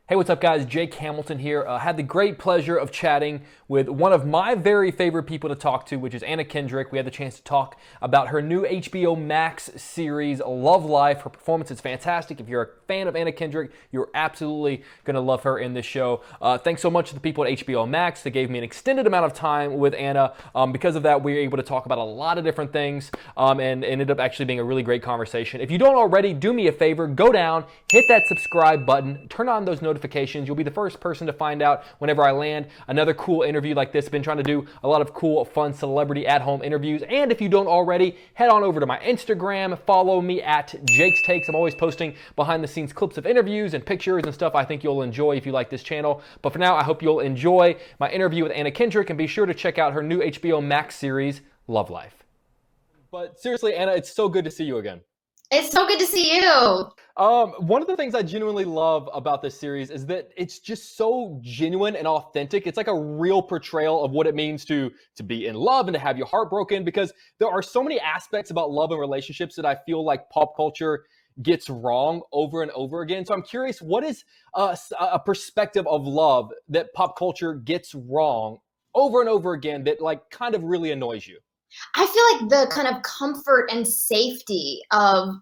Hey, what's up, guys? Jake Hamilton here. Had the great pleasure of chatting with one of my very favorite people to talk to, which is Anna Kendrick. We had the chance to talk about her new HBO Max series, Love Life. Her performance is fantastic. If you're a fan of Anna Kendrick, you're absolutely going to love her in this show. Thanks so much to the people at HBO Max. They gave me an extended amount of time with Anna. Because of that, we were able to talk about a lot of different things and ended up actually being a really great conversation. If you don't already, do me a favor, go down, hit that subscribe button, turn on those notifications. You'll be the first person to find out whenever I land another cool interview like this. I've been trying to do a lot of cool, fun celebrity at-home interviews. And if you don't already, head on over to my Instagram, follow me at Jake's Takes. I'm always posting behind-the-scenes clips of interviews and pictures and stuff I think you'll enjoy if you like this channel. But for now, I hope you'll enjoy my interview with Anna Kendrick, and be sure to check out her new HBO Max series, Love Life. But seriously, Anna, it's so good to see you again. It's so good to see you. One of the things I genuinely love about this series is that it's just so genuine and authentic. It's like a real portrayal of what it means to be in love and to have your heart broken, because there are so many aspects about love and relationships that I feel like pop culture gets wrong over and over again. So I'm curious, what is a perspective of love that pop culture gets wrong over and over again that like kind of really annoys you? I feel like the kind of comfort and safety of,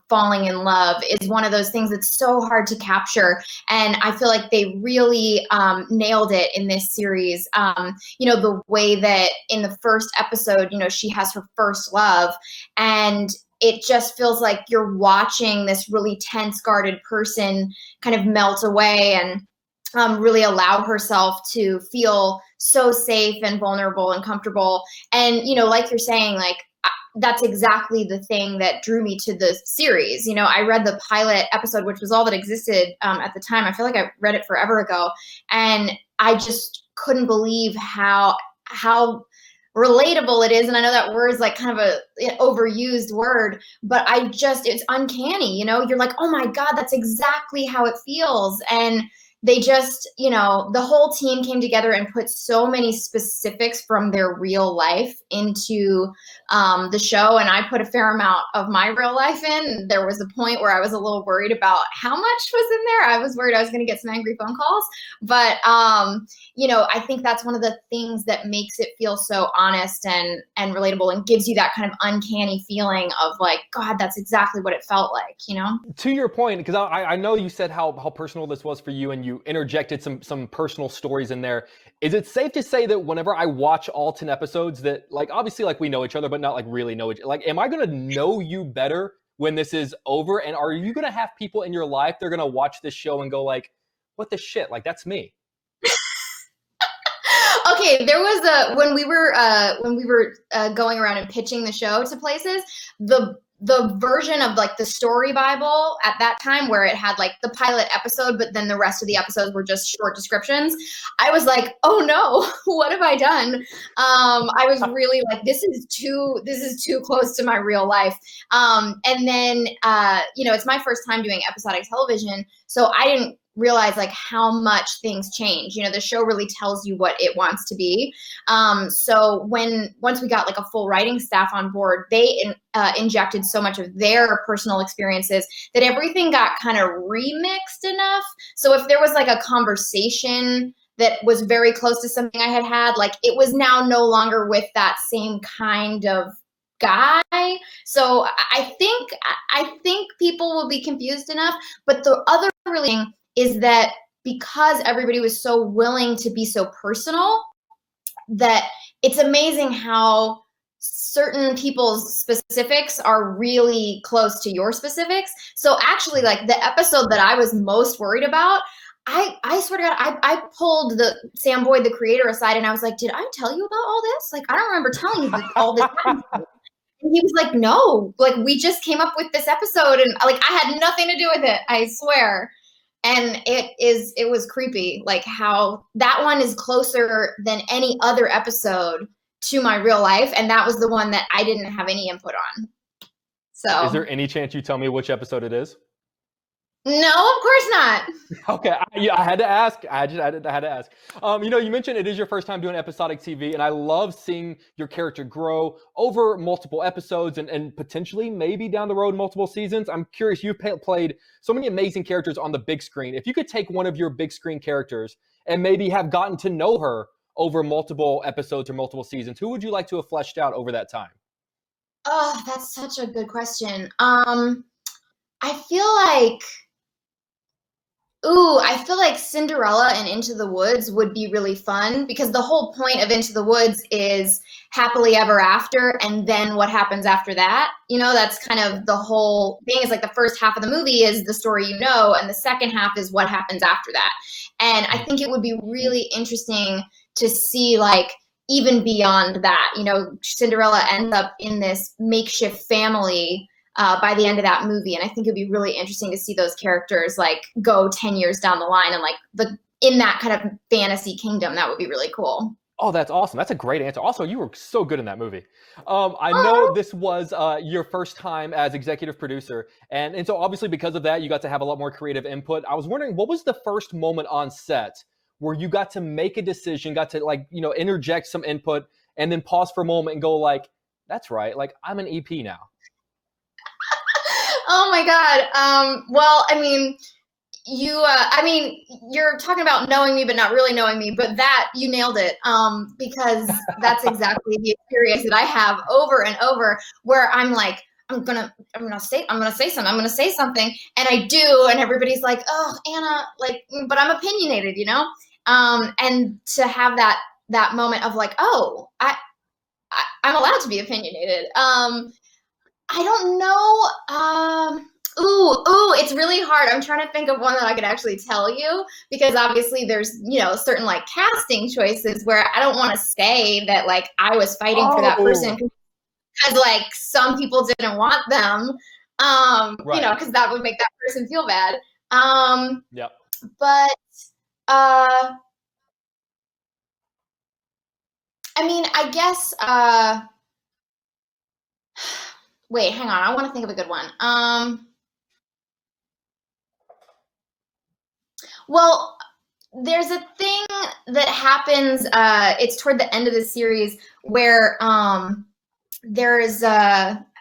falling in love is one of those things that's so hard to capture. And I feel like they really nailed it in this series. The way that in the first episode, she has her first love, and it just feels like you're watching this really tense, guarded person kind of melt away and really allow herself to feel so safe and vulnerable and comfortable. And, like you're saying, like, that's exactly the thing that drew me to the series. I read the pilot episode, which was all that existed at the time. I feel like I read it forever ago. And I just couldn't believe how relatable it is. And I know that word is like kind of an overused word, but it's uncanny. You're like, oh my God, that's exactly how it feels. And they just, the whole team came together and put so many specifics from their real life into the show. And I put a fair amount of my real life in. There was a point where I was a little worried about how much was in there. I was worried I was going to get some angry phone calls. But, I think that's one of the things that makes it feel so honest and relatable, and gives you that kind of uncanny feeling of like, God, that's exactly what it felt like, To your point, because I know you said how personal this was for you, and you interjected some personal stories in there. Is it safe to say that whenever I watch all 10 episodes that, like, obviously, like, we know each other, but not like really know each other, like, am I going to know you better when this is over? And are you going to have people in your life that are going to watch this show and go like, what the shit? Like, that's me. Okay, there was when we were going around and pitching the show to places, the version of like the story Bible at that time, where it had like the pilot episode, but then the rest of the episodes were just short descriptions. I was like, oh no, what have I done? I was really like, this is too close to my real life. And then, it's my first time doing episodic television, so I didn't realize like how much things change. The show really tells you what it wants to be. So once we got like a full writing staff on board, they injected so much of their personal experiences that everything got kind of remixed enough. So if there was like a conversation that was very close to something I had, like, it was now no longer with that same kind of guy. So I think people will be confused enough. But the other really thing is that because everybody was so willing to be so personal, that it's amazing how certain people's specifics are really close to your specifics. So actually, like, the episode that I was most worried about, I swear to God, I pulled Sam Boyd, the creator, aside, and I was like, did I tell you about all this? Like, I don't remember telling you all this. And he was like, no, like, we just came up with this episode, and like, I had nothing to do with it, I swear. And it was creepy, like how that one is closer than any other episode to my real life. And that was the one that I didn't have any input on. So is there any chance you tell me which episode it is? No, of course not. Okay, yeah, I had to ask. I had to ask. You mentioned it is your first time doing episodic TV, and I love seeing your character grow over multiple episodes and potentially maybe down the road multiple seasons. I'm curious. You've played so many amazing characters on the big screen. If you could take one of your big screen characters and maybe have gotten to know her over multiple episodes or multiple seasons, who would you like to have fleshed out over that time? Oh, that's such a good question. I feel like Ooh, I feel like Cinderella and Into the Woods would be really fun because the whole point of Into the Woods is happily ever after, and then what happens after that. That's kind of the whole thing is like the first half of the movie is the story and the second half is what happens after that. And I think it would be really interesting to see like even beyond that. Cinderella ends up in this makeshift family by the end of that movie. And I think it'd be really interesting to see those characters like go 10 years down the line and like in that kind of fantasy kingdom. That would be really cool. Oh, that's awesome. That's a great answer. Also, you were so good in that movie. I know Oh, this was your first time as executive producer. And so obviously because of that, you got to have a lot more creative input. I was wondering, what was the first moment on set where you got to make a decision, got to interject some input and then pause for a moment and go like, that's right. Like I'm an EP now. oh my God. Well, you're talking about knowing me, but not really knowing me, but that you nailed it. Because that's exactly the experience that I have over and over where I'm like, I'm gonna say something, and I do, and everybody's like, oh, Anna, like, but I'm opinionated, and to have that moment of like, oh, I'm allowed to be opinionated. I don't know. It's really hard. I'm trying to think of one that I could actually tell you because obviously there's, certain like casting choices where I don't want to say that like I was fighting for that person Oh, because like some people didn't want them, right. because that would make that person feel bad. Um, Yep. but uh, I guess. Wait, hang on. I want to think of a good one. Well, there's a thing that happens. It's toward the end of the series where there's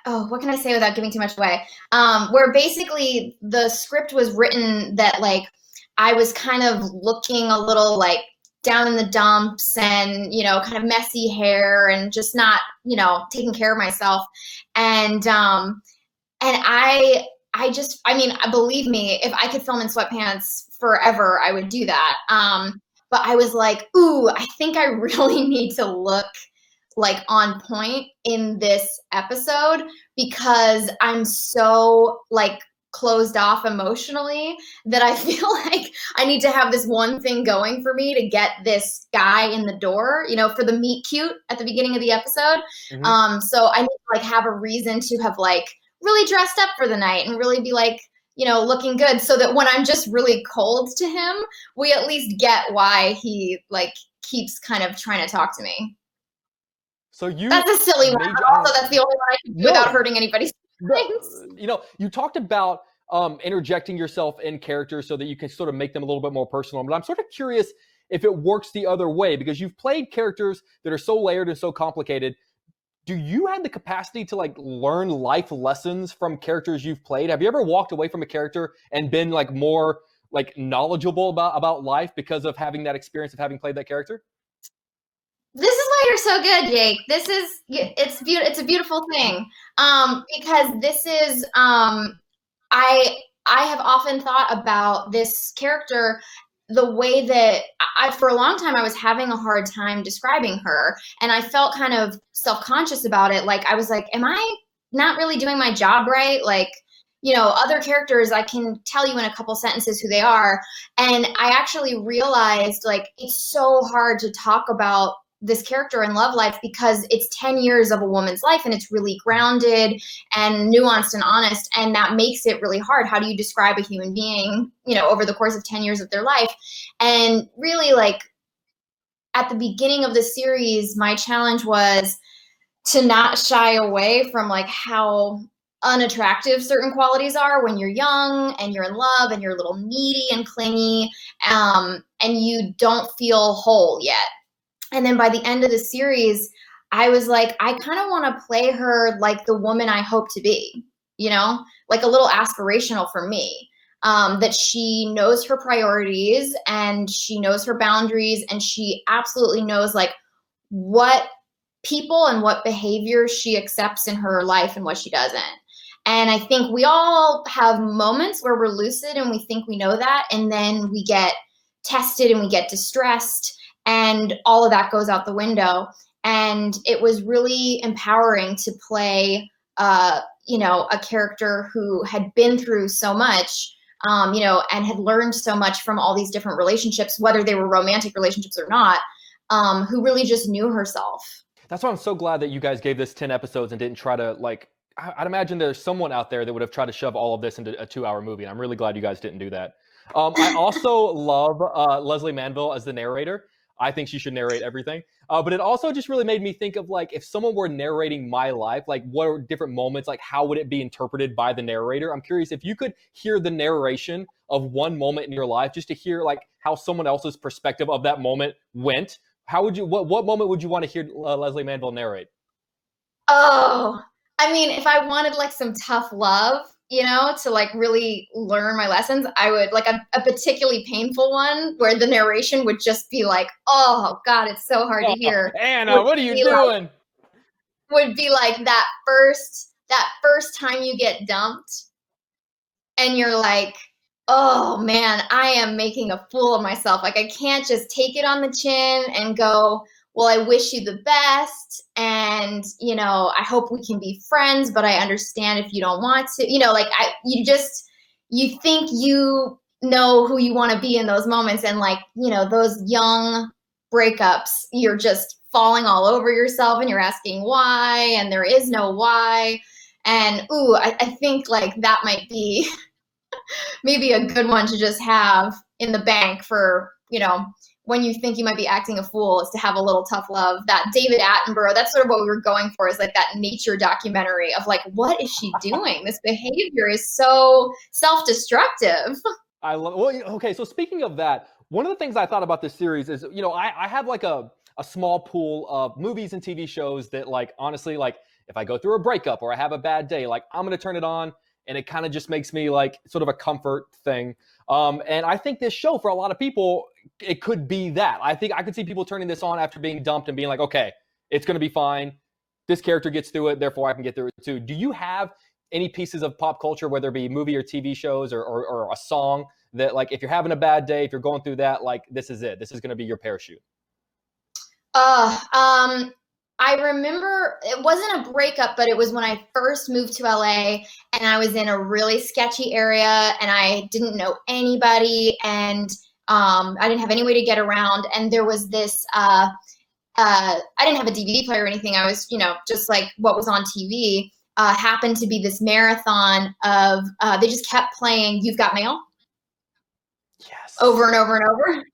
oh, what can I say without giving too much away? Where basically the script was written that like I was kind of looking a little like down in the dumps and kind of messy hair and just not taking care of myself and I just, believe me, if I could film in sweatpants forever, I would do that. But I was like, ooh, I think I really need to look like on point in this episode because I'm so like closed off emotionally that I feel like I need to have this one thing going for me to get this guy in the door, for the meet cute at the beginning of the episode. Hmm. So I need to like have a reason to have like really dressed up for the night and really be like, looking good so that when I'm just really cold to him, we at least get why he like keeps kind of trying to talk to me. So you That's a silly one, made, but I don't also know, that's the only one I can do without no, hurting anybody's feelings. you talked about interjecting yourself in characters so that you can sort of make them a little bit more personal. But I'm sort of curious if it works the other way because you've played characters that are so layered and so complicated. Do you have the capacity to like learn life lessons from characters you've played? Have you ever walked away from a character and been like more like knowledgeable about life because of having that experience of having played that character? This is why you're so good, Jake. It's a beautiful thing. Because this is I have often thought about this character the way that I for a long time I was having a hard time describing her and I felt kind of self-conscious about it. Like I was like, am I not really doing my job right? Like, other characters I can tell you in a couple sentences who they are. And I actually realized like it's so hard to talk about this character in love life because it's 10 years of a woman's life and it's really grounded and nuanced and honest and that makes it really hard. How do you describe a human being over the course of 10 years of their life? And really like at the beginning of the series my challenge was to not shy away from like how unattractive certain qualities are when you're young and you're in love and you're a little needy and clingy, and you don't feel whole yet. And then by the end of the series, I was like, I kind of want to play her like the woman I hope to be, like a little aspirational for me. That she knows her priorities and she knows her boundaries, and she absolutely knows like what people and what behavior she accepts in her life and what she doesn't. And I think we all have moments where we're lucid and we think we know that, and then we get tested and we get distressed, and all of that goes out the window. And it was really empowering to play, a character who had been through so much, and had learned so much from all these different relationships, whether they were romantic relationships or not, who really just knew herself. That's why I'm so glad that you guys gave this 10 episodes and didn't try to, like, I'd imagine there's someone out there that would have tried to shove all of this into a 2-hour movie, and I'm really glad you guys didn't do that. I also love Leslie Manville as the narrator. I think she should narrate everything. But it also just really made me think of, like, if someone were narrating my life, like, what are different moments, like, how would it be interpreted by the narrator? I'm curious if you could hear the narration of one moment in your life, just to hear, like, how someone else's perspective of that moment went. How would you, what moment would you want to hear Leslie Manville narrate? Oh, I mean, if I wanted like some tough love, to like really learn my lessons, I would like a particularly painful one where the narration would just be like, oh God, it's so hard to hear. Anna, what are you doing? Would be like that first time you get dumped and you're like, oh man, I am making a fool of myself. Like I can't just take it on the chin and go, well, I wish you the best. And, I hope we can be friends, but I understand if you don't want to, you think you know who you want to be in those moments. And like, those young breakups, you're just falling all over yourself and you're asking why, and there is no why. And, I think like that might be maybe a good one to just have in the bank for, when you think you might be acting a fool, is to have a little tough love. That David Attenborough, that's sort of what we were going for, is like that nature documentary of like, what is she doing? This behavior is so self-destructive. Okay, so speaking of that, one of the things I thought about this series is, I have like a small pool of movies and TV shows that, like, honestly, like if I go through a breakup or I have a bad day, like I'm going to turn it on and it kind of just makes me like sort of a comfort thing. And I think this show, for a lot of people, it could be that. I think I could see people turning this on after being dumped and being like, okay, it's going to be fine. This character gets through it, therefore I can get through it too. Do you have any pieces of pop culture, whether it be movie or TV shows or a song, that like if you're having a bad day, if you're going through that, like this is it. This is going to be your parachute. I remember it wasn't a breakup, but it was when I first moved to LA and I was in a really sketchy area and I didn't know anybody, and I didn't have any way to get around. And there was this, I didn't have a DVD player or anything. I was, just like what was on TV, happened to be this marathon of, they just kept playing You've Got Mail. Yes. Over and over and over.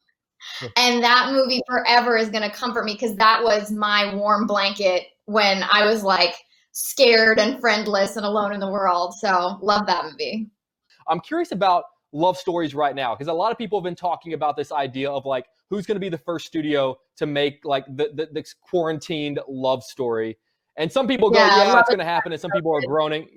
And that movie forever is going to comfort me, because that was my warm blanket when I was like scared and friendless and alone in the world. So love that movie. I'm curious about love stories right now, because a lot of people have been talking about this idea of like who's going to be the first studio to make like this quarantined love story. And some people go, yeah, it's going to happen. And some people are groaning.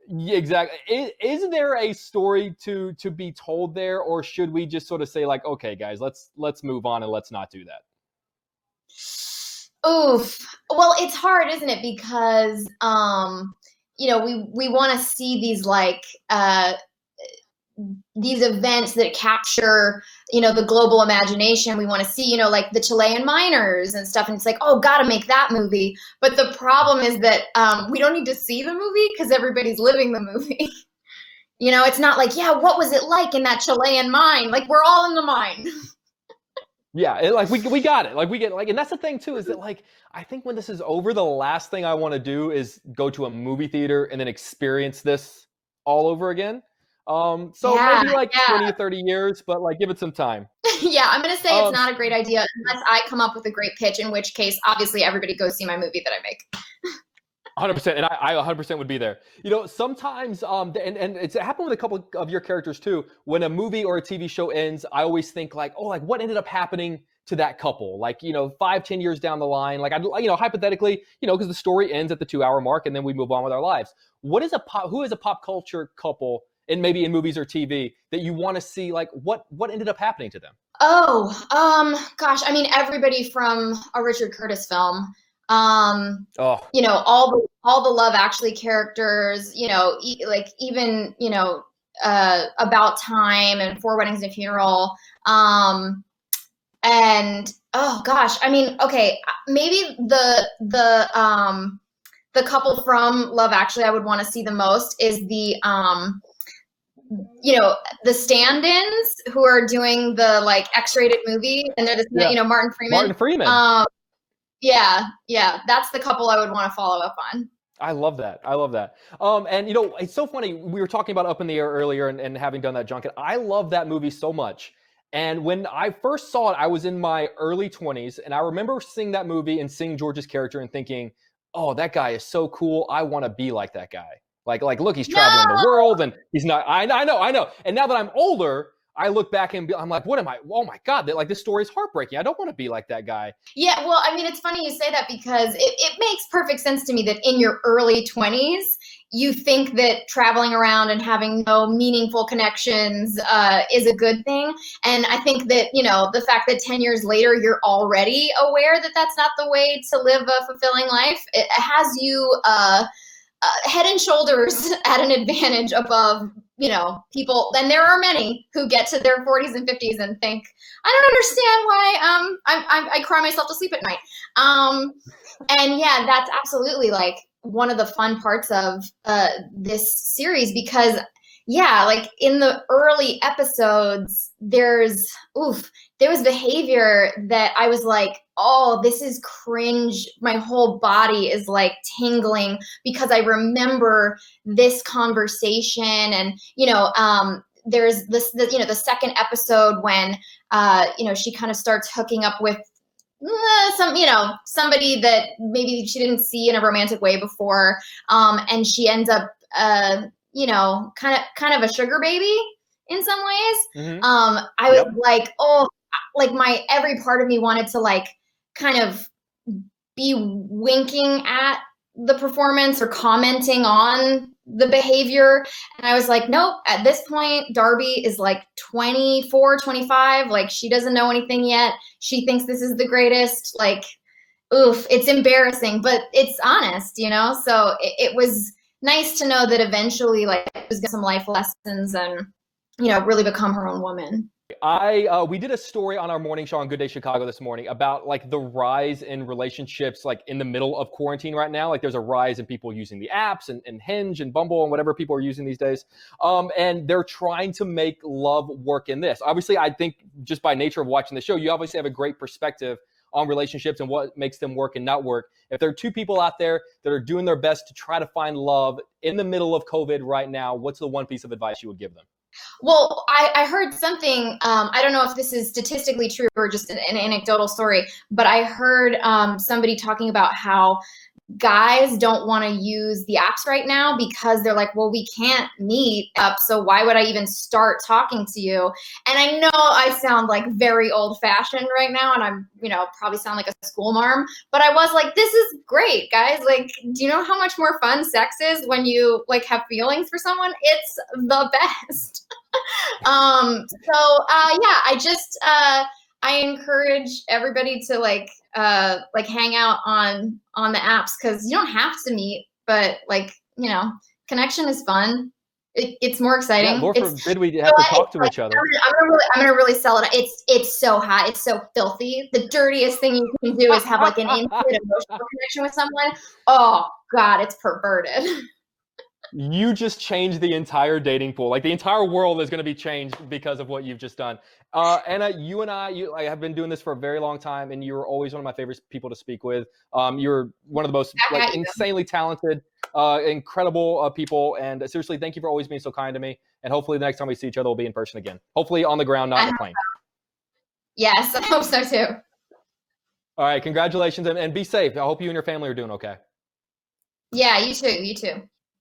Yeah, exactly. Is there a story to be told there, or should we just sort of say like, okay, guys, let's move on and let's not do that? Oof. Well, it's hard, isn't it? Because we want to see these like these events that capture, the global imagination. We want to see, like the Chilean miners and stuff. And it's like, oh, gotta make that movie. But the problem is that we don't need to see the movie because everybody's living the movie. It's not like, yeah, what was it like in that Chilean mine? Like, we're all in the mine. Yeah, like we got it. Like we get like, and that's the thing too, is that like, I think when this is over, the last thing I want to do is go to a movie theater and then experience this all over again. Maybe like 20 or 30 years, but like give it some time. Yeah, I'm going to say it's not a great idea unless I come up with a great pitch, in which case, obviously, everybody go see my movie that I make. 100%, and I 100% would be there. You know, sometimes, and it's happened with a couple of your characters too. When a movie or a TV show ends, I always think like, oh, like what ended up happening to that couple? Like, you know, 5, 10 years down the line, like you know, hypothetically, you know, because the story ends at the 2 hour mark, and then we move on with our lives. Who is a pop culture couple, and maybe in movies or TV that you want to see? Like, what ended up happening to them? Oh, gosh, I mean, everybody from a Richard Curtis film. Oh, You know, all the Love Actually characters, you know, like even, you know, About Time and Four Weddings and a Funeral. And oh gosh, I mean, okay, maybe the couple from Love Actually I would want to see the most is the you know, the stand-ins who are doing the like X-rated movie, and they're yeah, you know, Martin Freeman. Martin Freeman. Yeah, that's the couple I would want to follow up on. I love that. I love that. And you know, it's so funny. We were talking about Up in the Air earlier, and having done that junket. I love that movie so much. And when I first saw it, I was in my early 20s, and I remember seeing that movie and seeing George's character and thinking, "Oh, that guy is so cool. I want to be like that guy. Like, look, he's traveling the No. world, and he's not. I know. And now that I'm older, I look back and I'm like, what am I? Oh my God, like this story is heartbreaking. I don't want to be like that guy. Yeah, well, I mean, it's funny you say that because it makes perfect sense to me that in your early 20s, you think that traveling around and having no meaningful connections is a good thing. And I think that, you know, the fact that 10 years later, you're already aware that that's not the way to live a fulfilling life, it has you head and shoulders at an advantage above, you know, people. And there are many who get to their 40s and 50s and think, I don't understand why I cry myself to sleep at night. And yeah, that's absolutely like one of the fun parts of this series, because yeah, like in the early episodes, there was behavior that I was like, oh, this is cringe. My whole body is like tingling because I remember this conversation. And, you know, there's you know, the second episode when, you know, she kind of starts hooking up with you know, somebody that maybe she didn't see in a romantic way before. And she ends up, you know, kind of a sugar baby in some ways. Mm-hmm. I was like, oh, like every part of me wanted to like kind of be winking at the performance or commenting on the behavior. And I was like, nope, at this point, Darby is like 24, 25. Like she doesn't know anything yet. She thinks this is the greatest. Like, oof, it's embarrassing, but it's honest, you know? So it was nice to know that eventually like she was getting some life lessons and, you know, really become her own woman. We did a story on our morning show on Good Day Chicago this morning about like the rise in relationships, like in the middle of quarantine right now. Like there's a rise in people using the apps and Hinge and Bumble and whatever people are using these days. And they're trying to make love work in this. Obviously, I think just by nature of watching the show, you obviously have a great perspective on relationships and what makes them work and not work. If there are two people out there that are doing their best to try to find love in the middle of COVID right now, what's the one piece of advice you would give them? Well, I heard something, I don't know if this is statistically true or just an anecdotal story, but I heard somebody talking about how guys don't want to use the apps right now because they're like, well, we can't meet up, so why would I even start talking to you? And I know I sound like very old fashioned right now, and I'm, you know, probably sound like a school marm, but I was like, this is great, guys. Like, do you know how much more fun sex is when you like have feelings for someone? It's the best. Yeah, I just I encourage everybody to like hang out on the apps, because you don't have to meet, but like, you know, connection is fun. It's more exciting. Yeah, Lord forbid we have to talk to each other. I'm gonna really sell it. It's so hot. It's so filthy. The dirtiest thing you can do is have like an intimate emotional connection with someone. Oh God, it's perverted. You just changed the entire dating pool. Like the entire world is going to be changed because of what you've just done. Anna, you and I have been doing this for a very long time, and you're always one of my favorite people to speak with. You're one of the most like insanely talented, incredible people. And seriously, thank you for always being so kind to me. And hopefully the next time we see each other, we'll be in person again. Hopefully on the ground, not in a plane. Yes, I hope so too. All right, congratulations, and be safe. I hope you and your family are doing okay. Yeah, you too. You too.